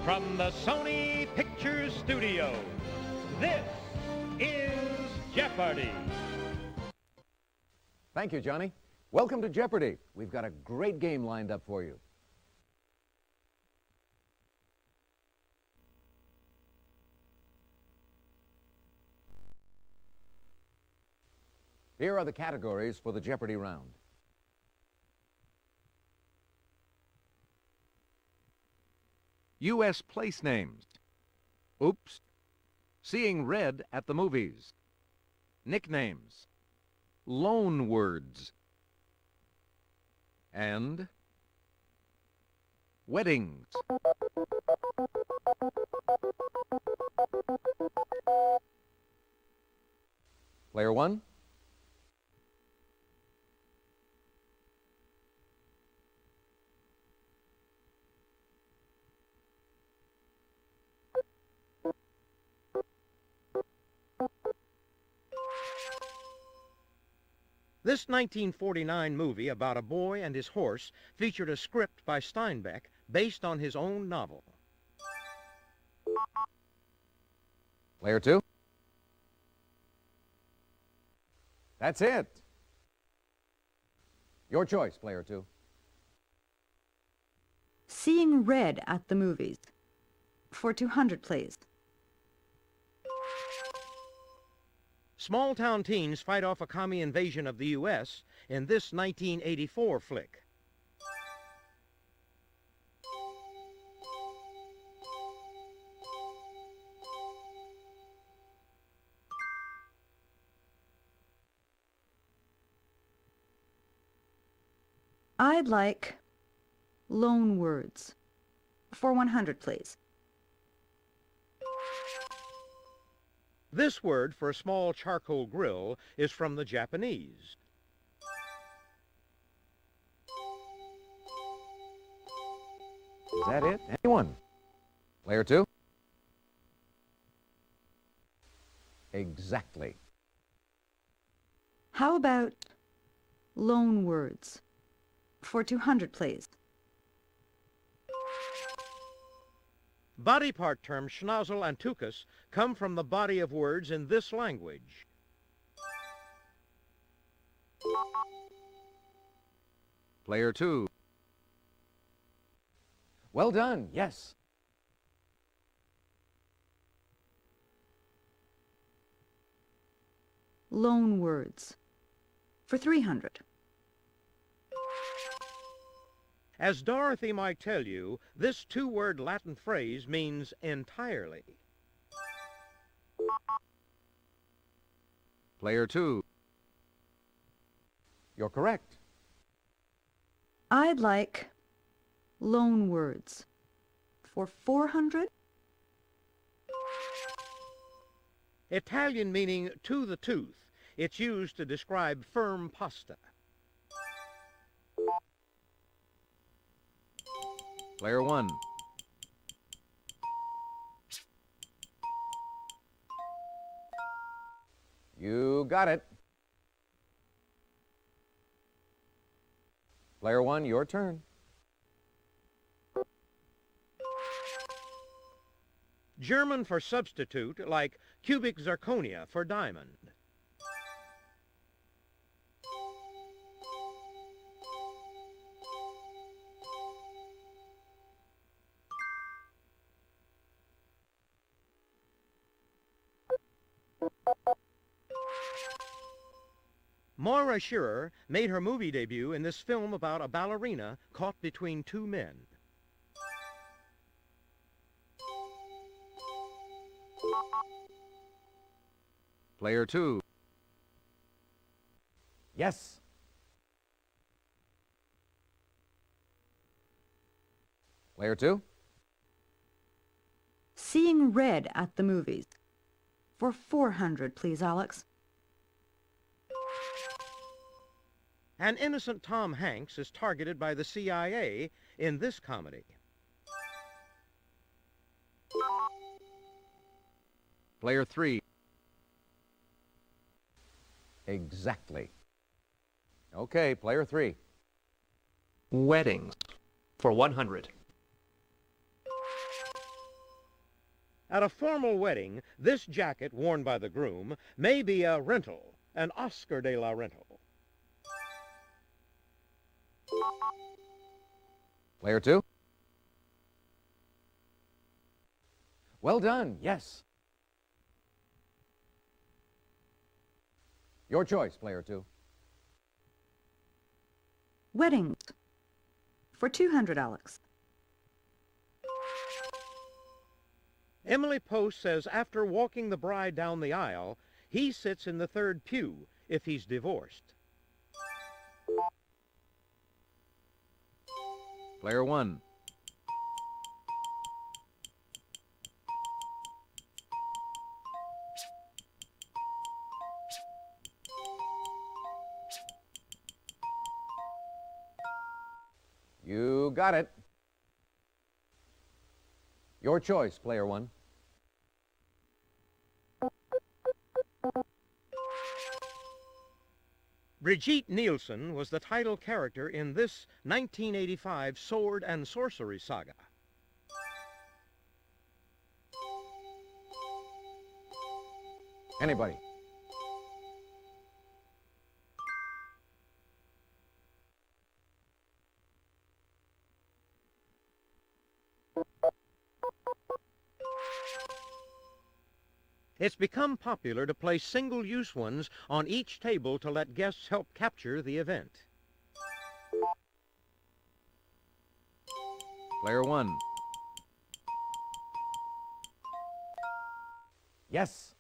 From the Sony Pictures Studios, this is Jeopardy! Thank you, Johnny. Welcome to Jeopardy! We've got a great game lined up for you. Here are the categories for the Jeopardy round. U.S. place names. Oops. Seeing red at the movies. Nicknames. Loan words. And weddings. Player one. This 1949 movie about a boy and his horse featured a script by Steinbeck based on his own novel. Player two. That's it. Your choice, player two. Seeing red at the movies. For 200, please. Small-town teens fight off a commie invasion of the U.S. in this 1984 flick. I'd like loan words. For 100, please. This word for a small charcoal grill is from the Japanese. Is that it? Anyone? Player two? Exactly. How about loan words? For 200, please. Body part terms schnozzle and tuchus come from the body of words in this language. Player two. Well done, yes. Loan words. For 300. As Dorothy might tell you, this two-word Latin phrase means entirely. Player two. You're correct. I'd like loan words. For 400? Italian meaning to the tooth. It's used to describe firm pasta. Player one. You got it. Player one, your turn. German for substitute, like cubic zirconia for diamond. Moira Shearer made her movie debut in this film about a ballerina caught between two men. Player two. Yes. Player two. Seeing red at the movies. For 400, please, Alex. An innocent Tom Hanks is targeted by the CIA in this comedy. Player three. Exactly. Okay, player three. Weddings. For 100. At a formal wedding, this jacket worn by the groom may be a rental, an Oscar de la Rental. Player 2. Well done, yes. Your choice, Player 2. Weddings. For $200. Emily Post says after walking the bride down the aisle, he sits in the third pew if he's divorced. Player 1. You got it. Your choice, Player 1. Brigitte Nielsen was the title character in this 1985 sword and sorcery saga. Anybody? It's become popular to place single-use ones on each table to let guests help capture the event. Player 1. Yes.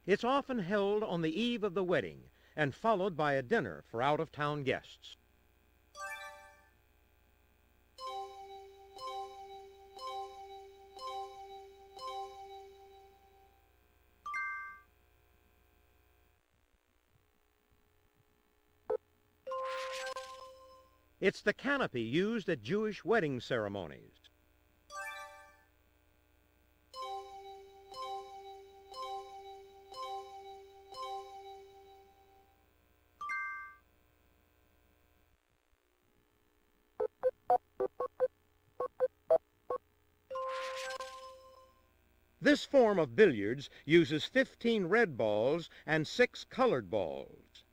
It's often held on the eve of the wedding and followed by a dinner for out-of-town guests. It's the canopy used at Jewish wedding ceremonies. This form of billiards uses 15 red balls and 6 colored balls.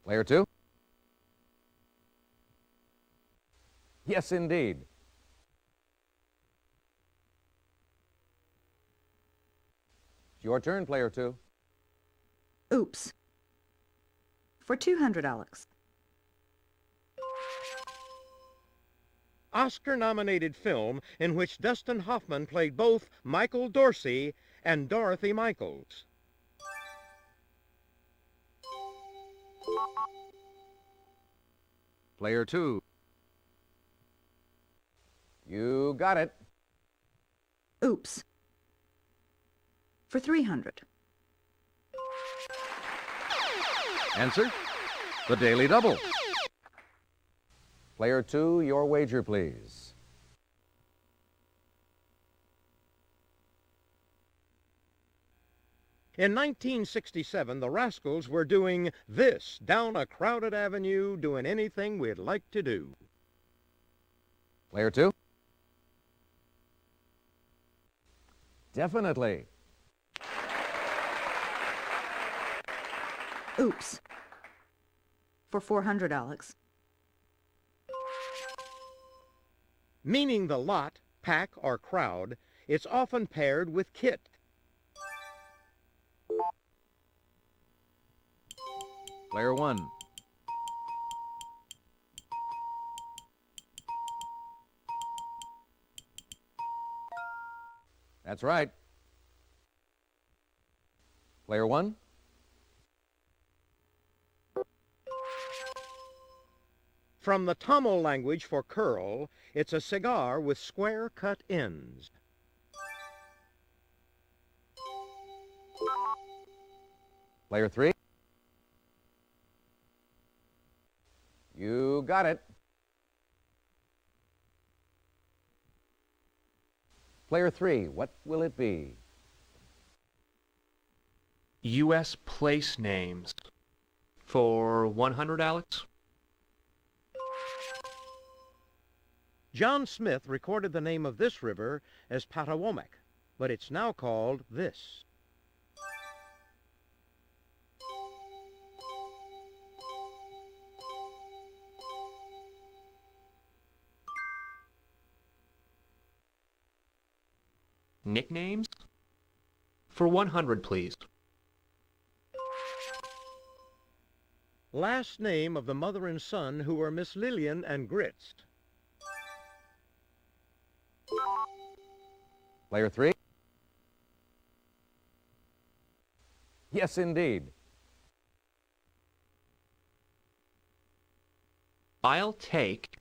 Player 2. Yes, indeed. It's your turn, Player 2. Oops. For $200. Oscar-nominated film in which Dustin Hoffman played both Michael Dorsey and Dorothy Michaels. Player 2. You got it. Oops. For $300. Answer? The Daily Double. Player 2, your wager, please. In 1967, the Rascals were doing this down a crowded avenue, doing anything we'd like to do. Player 2. Definitely. Oops. For $400. Meaning the lot, pack, or crowd, it's often paired with kit. Player 1. That's right. Player 1. From the Tamil language for curl, it's a cigar with square-cut ends. Player 3. You got it. Player 3, what will it be? U.S. place names. For $100, Alex? John Smith recorded the name of this river as Patawomac, but it's now called this. Nicknames? For 100, please. Last name of the mother and son who were Miss Lillian and Grits. Player 3. Yes, indeed. I'll take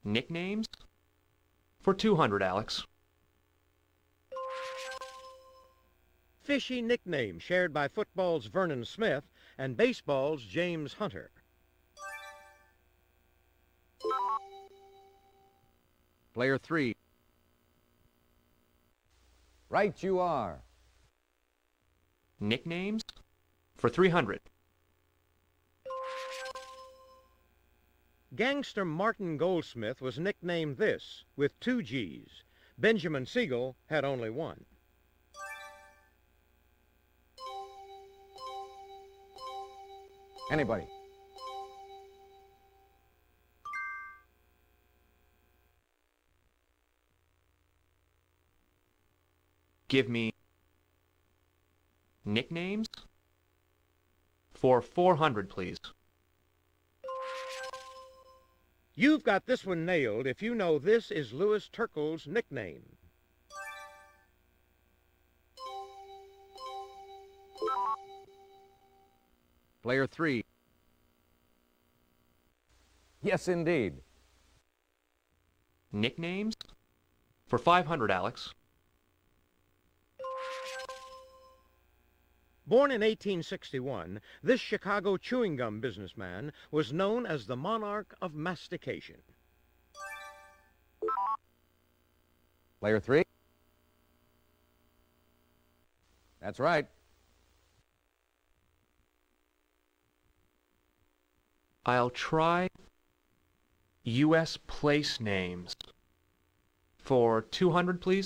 nicknames for 200, Alex. Fishy nickname shared by football's Vernon Smith and baseball's James Hunter. Player 3. Right you are. Nicknames for 300. Gangster Martin Goldsmith was nicknamed this with 2 G's. Benjamin Siegel had only 1. Anybody? Give me nicknames for 400, please. You've got this one nailed if you know this is Louis Turkle's nickname. Player 3. Yes, indeed. Nicknames for 500, Alex. Born in 1861, this Chicago chewing gum businessman was known as the monarch of mastication. Player 3. That's right. I'll try U.S. place names for 200, please.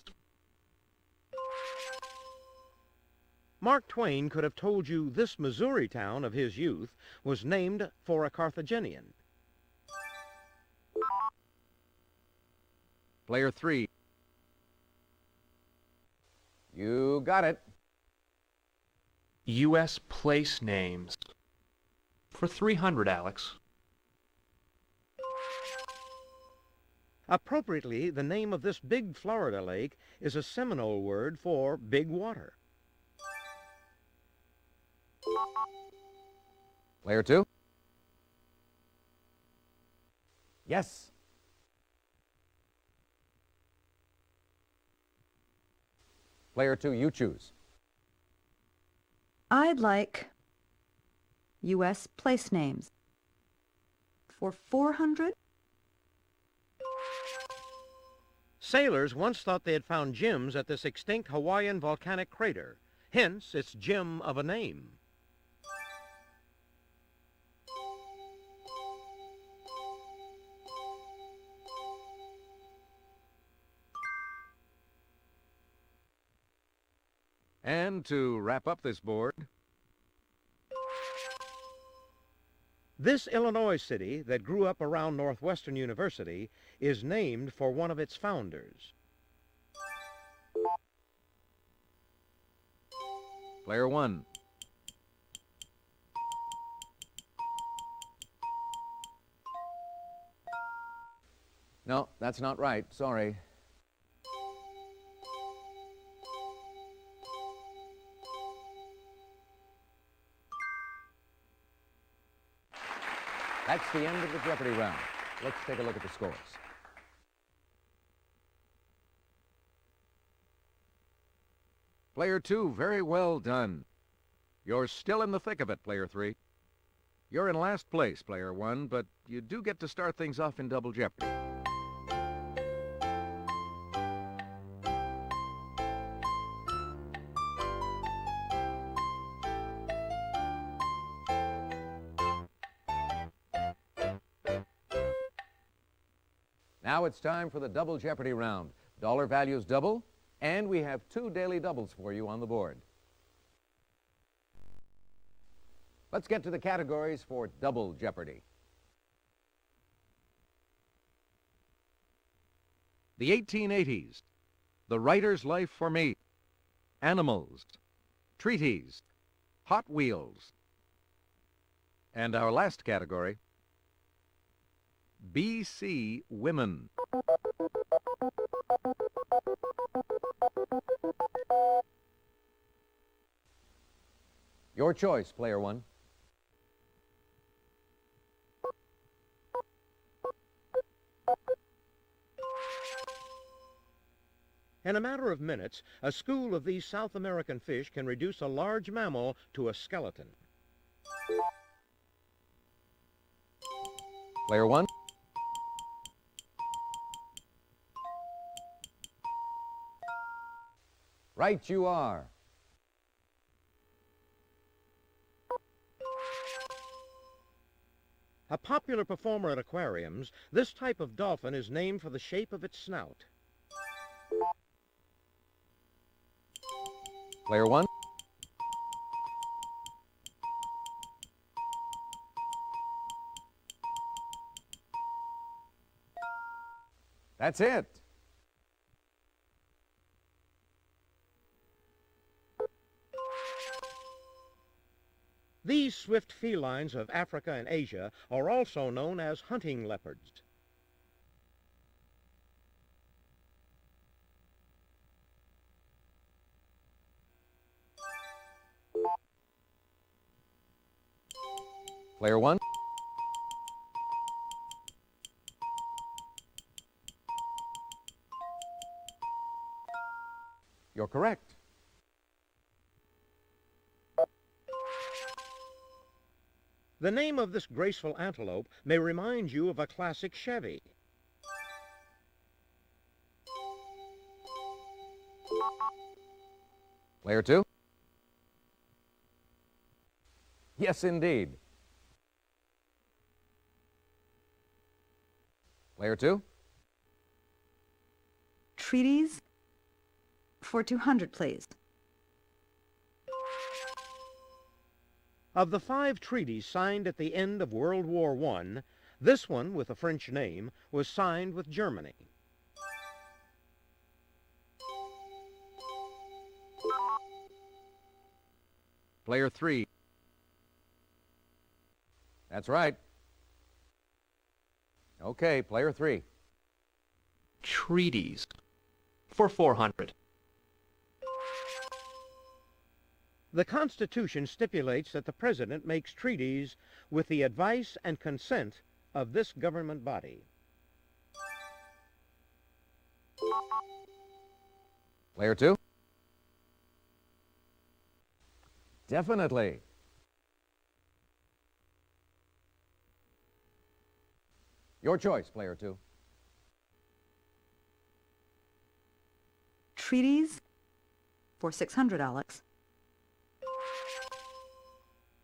Mark Twain could have told you this Missouri town of his youth was named for a Carthaginian. Player 3. You got it. U.S. place names for 300, Alex. Appropriately, the name of this big Florida lake is a Seminole word for big water. Player 2. Yes. Player 2, you choose. I'd like U.S. place names for 400. Sailors once thought they had found gems at this extinct Hawaiian volcanic crater. Hence, its gem of a name. And to wrap up this board, This Illinois city that grew up around Northwestern University is named for one of its founders. Player 1. No, that's not right. Sorry. That's the end of the Jeopardy round. Let's take a look at the scores. Player 2, very well done. You're still in the thick of it, Player 3. You're in last place, Player 1, but you do get to start things off in Double Jeopardy. Now it's time for the Double Jeopardy round. Dollar values double, and we have 2 daily doubles for you on the board. Let's get to the categories for Double Jeopardy. The 1880s, The Writer's Life for Me, Animals, Treaties, Hot Wheels. And our last category, BC Women. Your choice, player one. In a matter of minutes, a school of these South American fish can reduce a large mammal to a skeleton. Player one. Right you are. A popular performer at aquariums, this type of dolphin is named for the shape of its snout. Player one. That's it. These swift felines of Africa and Asia are also known as hunting leopards. Player one. You're correct. The name of this graceful antelope may remind you of a classic Chevy. Player two. Yes, indeed. Player two. Treaties for 200, please. Of the 5 treaties signed at the end of World War I, this one, with a French name, was signed with Germany. Player three. That's right. Okay, player three. Treaties for 400. The Constitution stipulates that the President makes treaties with the advice and consent of this government body. Player two. Definitely. Your choice, player two. Treaties for 600, Alex.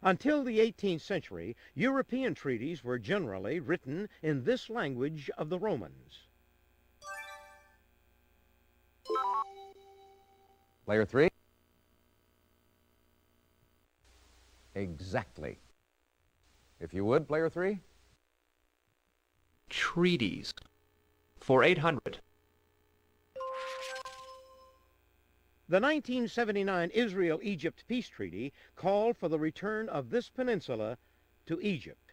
Until the 18th century, European treaties were generally written in this language of the Romans. Player three. Exactly. If you would, player three. Treaties for 800. The 1979 Israel-Egypt peace treaty called for the return of this peninsula to Egypt.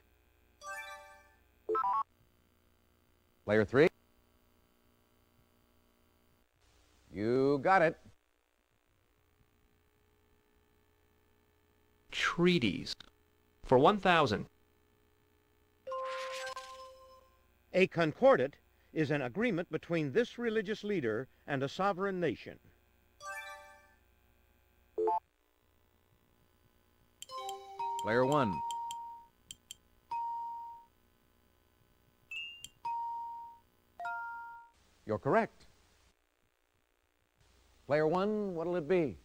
Player three. You got it. Treaties for 1,000. A concordat is an agreement between this religious leader and a sovereign nation. Player one. You're correct. Player one, what'll it be?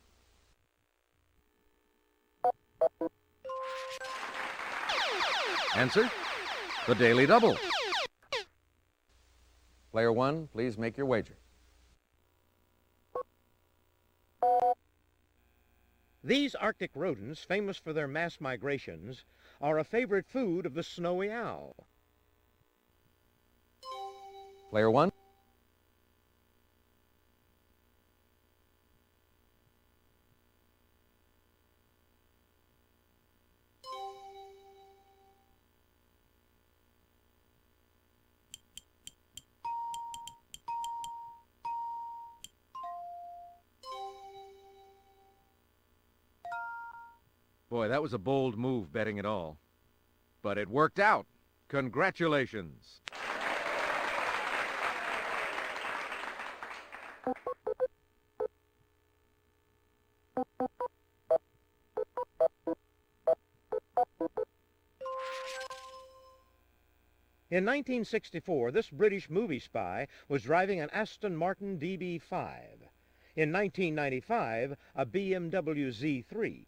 Answer, the Daily Double. Player one, please make your wager. These Arctic rodents, famous for their mass migrations, are a favorite food of the snowy owl. Player one. Boy, that was a bold move, betting it all. But it worked out. Congratulations. In 1964, this British movie spy was driving an Aston Martin DB5. In 1995, a BMW Z3.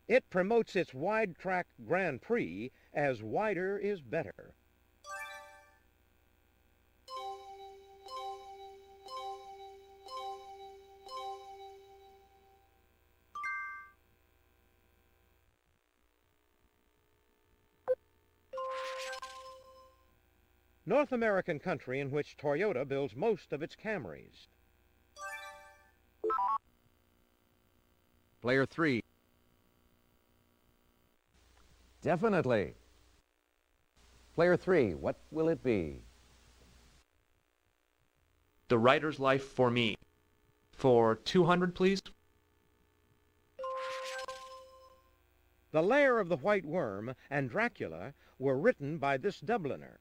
It promotes its wide-track Grand Prix as wider is better. North American country in which Toyota builds most of its Camrys. Player three. Definitely. Player three, what will it be? The Writer's Life for Me. For 200, please. The Lair of the White Worm and Dracula were written by this Dubliner.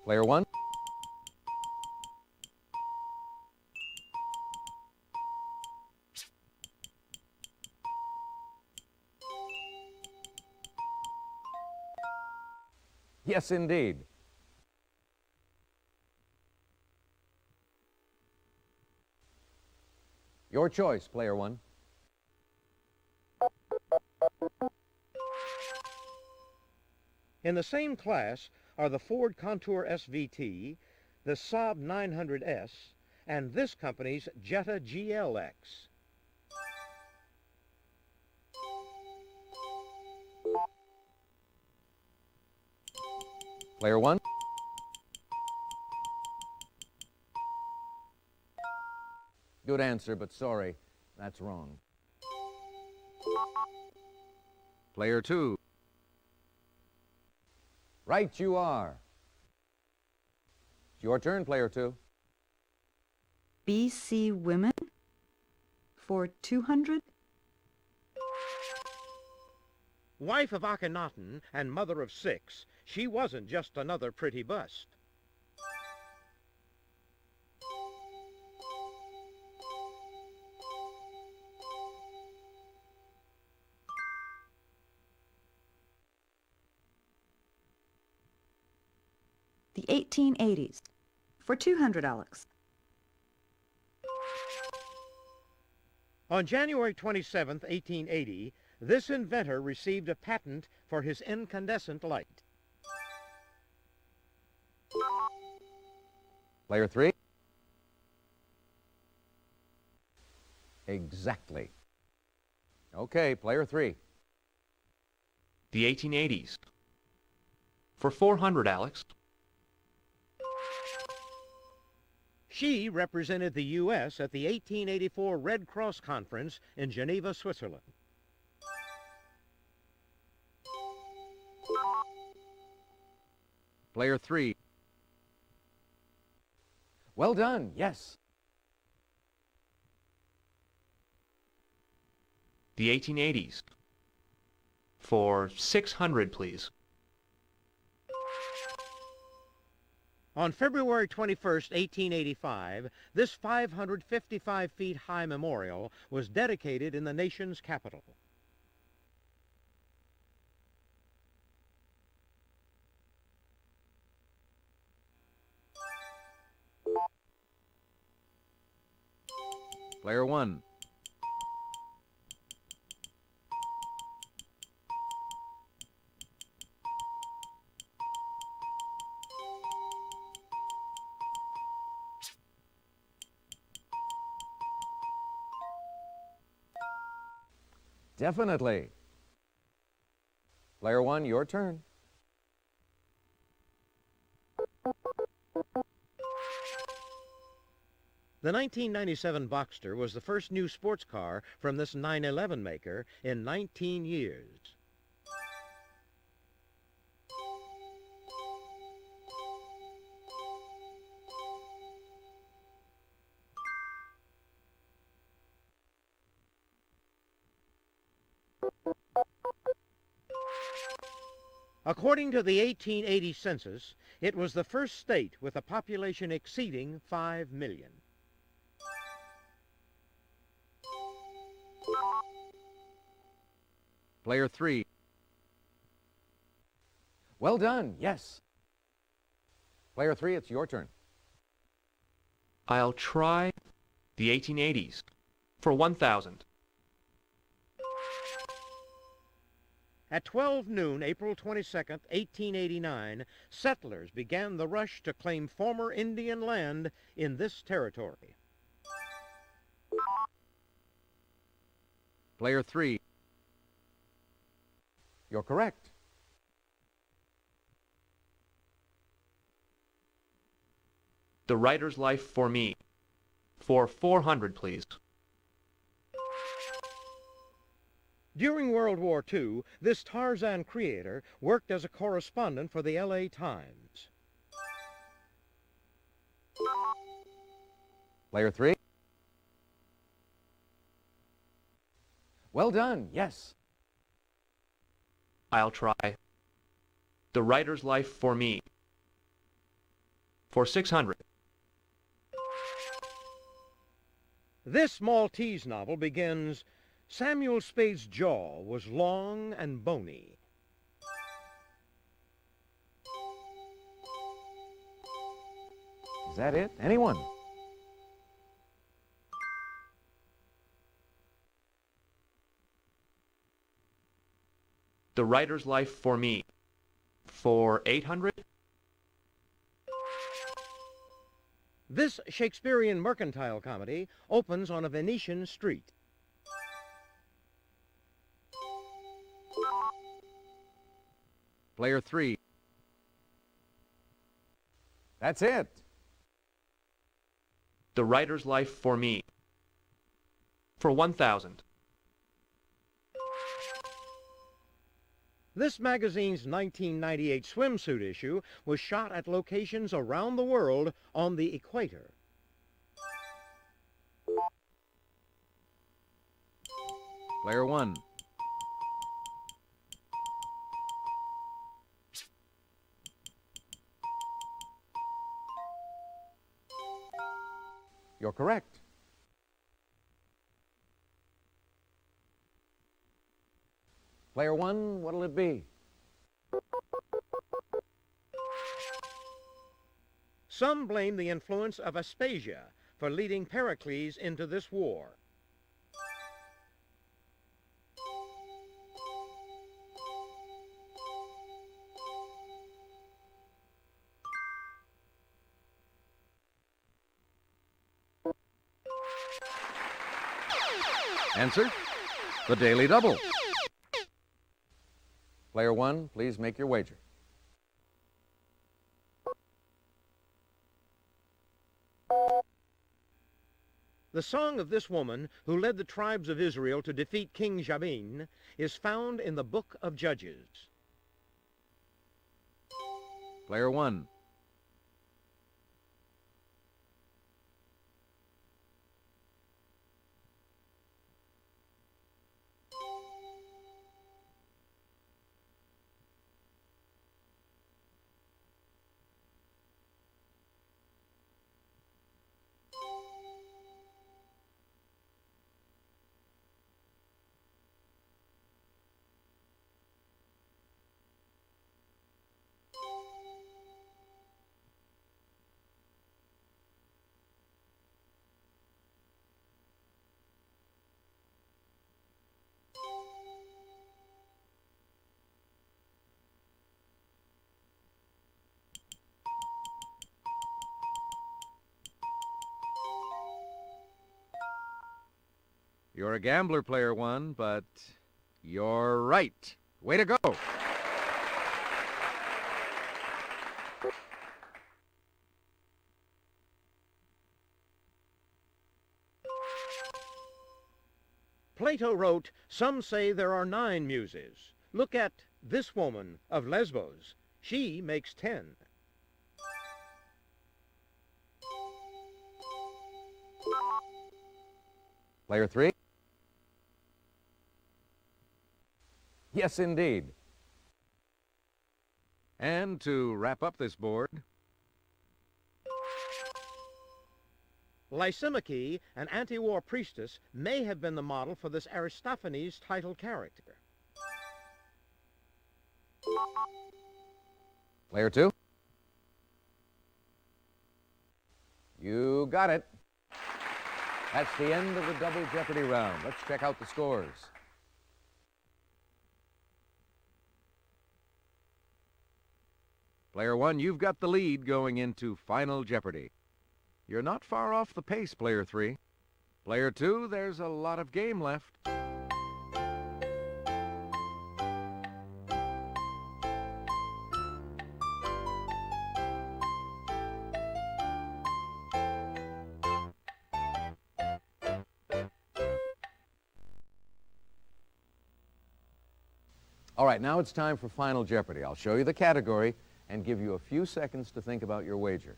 Player one. Yes, indeed. Your choice, player one. In the same class are the Ford Contour SVT, the Saab 900S, and this company's Jetta GLX. Player one. Good answer, but sorry, that's wrong. Player two. Right you are. It's your turn, player two. BC Women for 200. Wife of Akhenaten and mother of 6, she wasn't just another pretty bust. The 1880s for 200, Alex. On January 27, 1880, this inventor received a patent for his incandescent light. Player three. Exactly. Okay, player three. The 1880s. For 400, Alex. She represented the U.S. at the 1884 Red Cross Conference in Geneva, Switzerland. Player three. Well done, yes. The 1880s. For 600, please. On February 21, 1885, this 555 feet high memorial was dedicated in the nation's capital. Player 1. Definitely. Player 1, your turn. The 1997 Boxster was the first new sports car from this 911 maker in 19 years. According to the 1880 census, it was the first state with a population exceeding 5 million. Player 3. Well done, yes. Player 3, it's your turn. I'll try the 1880s for 1,000. At 12 noon, April 22nd, 1889, settlers began the rush to claim former Indian land in this territory. Player 3. You're correct. The Writer's Life for Me for 400, please. During World War II, this Tarzan creator worked as a correspondent for the LA Times. Player 3. Well done, yes. I'll try The Writer's Life for Me for 600. This Maltese novel begins, Samuel Spade's jaw was long and bony. Is that it? Anyone? The Writer's Life for Me for 800. This Shakespearean mercantile comedy opens on a Venetian street. Player 3. That's it. The Writer's Life for Me for 1,000. This magazine's 1998 swimsuit issue was shot at locations around the world on the equator. Player 1. You're correct. Player 1, what'll it be? Some blame the influence of Aspasia for leading Pericles into this war. Answer, the Daily Double. Player 1, please make your wager. The song of this woman who led the tribes of Israel to defeat King Jabin is found in the Book of Judges. Player 1. You're a gambler, player one, but you're right. Way to go. Plato wrote, "Some say there are 9 muses. Look at this woman of Lesbos. She makes 10. Player three? Yes, indeed. And to wrap up this board, Lysimachie, an anti-war priestess, may have been the model for this Aristophanes title character. player two? You got it. That's the end of the double Jeopardy round. Let's check out the scores. Player one, you've got the lead going into Final Jeopardy. You're not far off the pace, player three. Player two, there's a lot of game left. All right, now it's time for Final Jeopardy. I'll show you the category and give you a few seconds to think about your wager.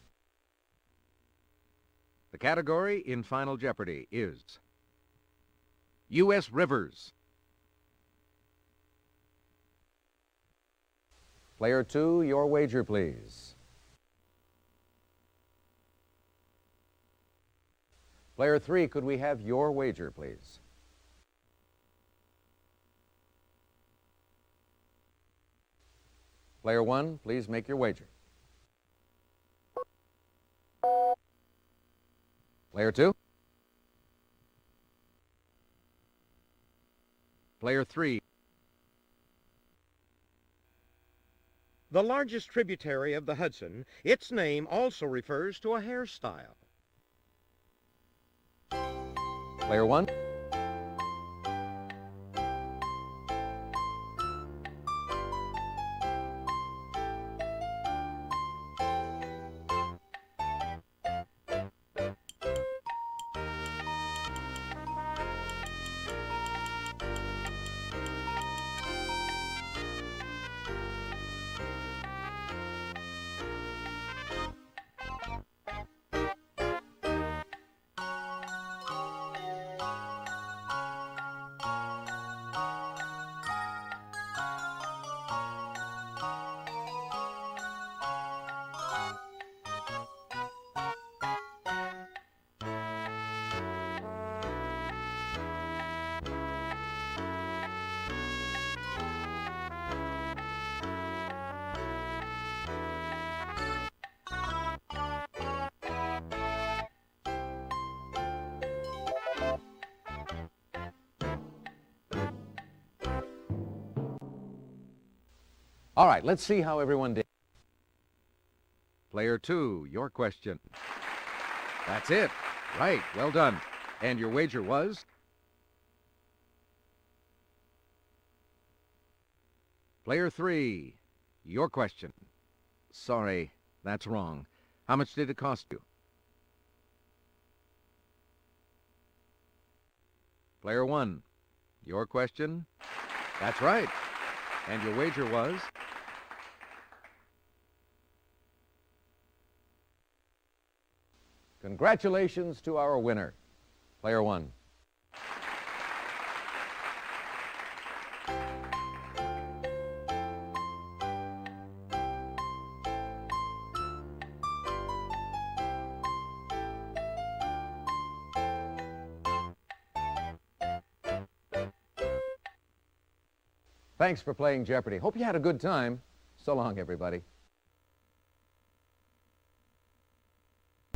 The category in Final Jeopardy is U.S. Rivers. Player two, your wager, please. Player three, could we have your wager, please? Player one, please make your wager. Player two? Player three? The largest tributary of the Hudson, its name also refers to a hairstyle. Player one? All right, let's see how everyone did. Player two, your question. That's it. Right, well done. And your wager was? Player three, your question. Sorry, that's wrong. How much did it cost you? Player one, your question. That's right. And your wager was? Congratulations to our winner, Player one. Thanks for playing Jeopardy. Hope you had a good time. So long, everybody.